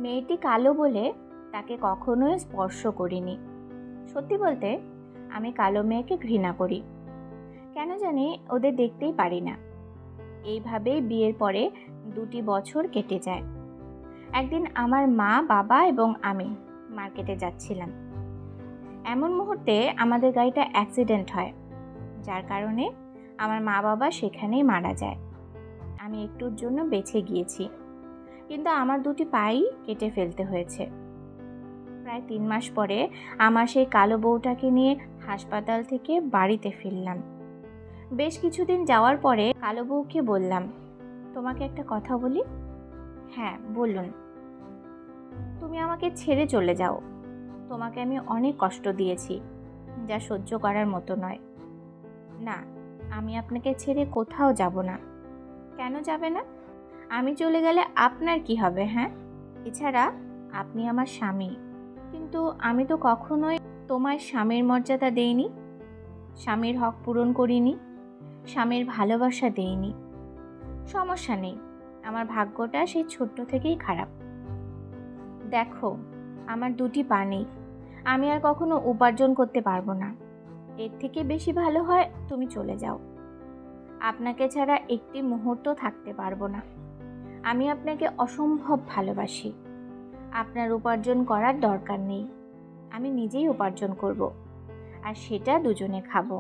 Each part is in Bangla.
মেয়েটি কালো বলে তাকে কখনোই স্পর্শ করিনি। সত্যি বলতে আমি কালো মেয়েকে ঘৃণা করি, কেন জানি ওদের দেখতেই পারি না। এইভাবেই বিয়ের পরে 2টি বছর কেটে যায়। একদিন আমার মা, বাবা এবং আমি মার্কেটে যাচ্ছিলাম। এমন মুহূর্তে আমাদের গাড়িটা অ্যাক্সিডেন্ট হয়, যার কারণে আমার মা বাবা সেখানেই মারা যায়। আমি একটুর জন্য বেঁচে গিয়েছি, কিন্তু আমার 2টি পাই কেটে ফেলতে হয়েছে। প্রায় 3 মাস পরে আমার সেই কালো বউটাকে নিয়ে হাসপাতাল থেকে বাড়িতে ফিরলাম। বেশ কিছুদিন যাওয়ার পরে কালো বউকে বললাম, তোমাকে একটা কথা বলি। হ্যাঁ বলুন। তুমি আমাকে ছেড়ে চলে যাও। তোমাকে আমি অনেক কষ্ট দিয়েছি, যা সহ্য করার মতো নয়। না, আমি আপনাকে ছেড়ে কোথাও যাব না। কেন যাবে না? আমি চলে গেলে আপনার কি হবে? হ্যাঁ, এছাড়া আপনি আমার স্বামী, কিন্তু আমি তো কখনোই তোমায় স্বামীর মর্যাদা দেইনি, স্বামীর হক পূরণ করিনি, স্বামীর ভালোবাসা দেইনি। সমস্যা নেই, আমার ভাগ্যটা সেই ছোট্ট থেকেই খারাপ। দেখো, আমার 2টি পা নেই, আমি আর কখনো উপার্জন করতে পারবো না। এর থেকে বেশি ভালো হয় তুমি চলে যাও। আপনাকে ছাড়া একটি মুহূর্ত থাকতে পারবো না। আমি আপনাকে অসম্ভব ভালোবাসি। আপনার উপার্জন করার দরকার নেই, আমি নিজেই উপার্জন করব, আর সেটা দুজনে খাবো।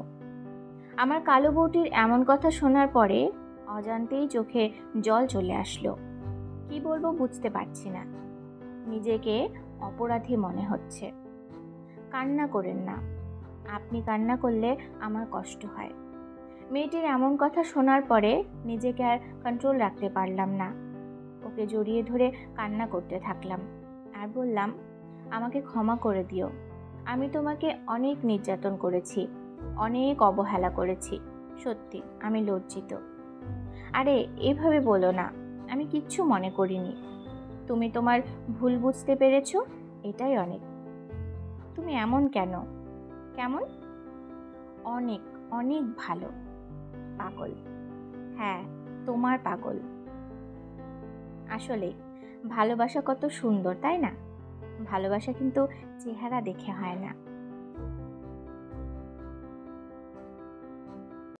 আমার কালো বউটির এমন কথা শোনার পরে অজান্তেই চোখে জল চলে আসলো। কি বলবো বুঝতে পারছি না, নিজেকে অপরাধী মনে হচ্ছে। কান্না করেন না, আপনি কান্না করলে আমার কষ্ট হয়। মেয়েটির এমন কথা শোনার পরে নিজেকে আর কন্ট্রোল রাখতে পারলাম না। ওকে জড়িয়ে ধরে কান্না করতে থাকলাম আর বললাম, আমাকে ক্ষমা করে দিও। আমি তোমাকে অনেক নির্যাতন করেছি, অনেক অবহেলা করেছি। সত্যি আমি লজ্জিত। আরে এভাবে বলো না, আমি কিচ্ছু মনে করিনি। তুমি তোমার ভুল বুঝতে পেরেছো, এটাই অনেক। তুমি এমন কেন? কেমন? অনেক অনেক ভালো। পাগল। হ্যাঁ, তোমার পাগল। আসলে ভালোবাসা কত সুন্দর, তাই না? ভালোবাসা কিন্তু চেহারা দেখে হয় না।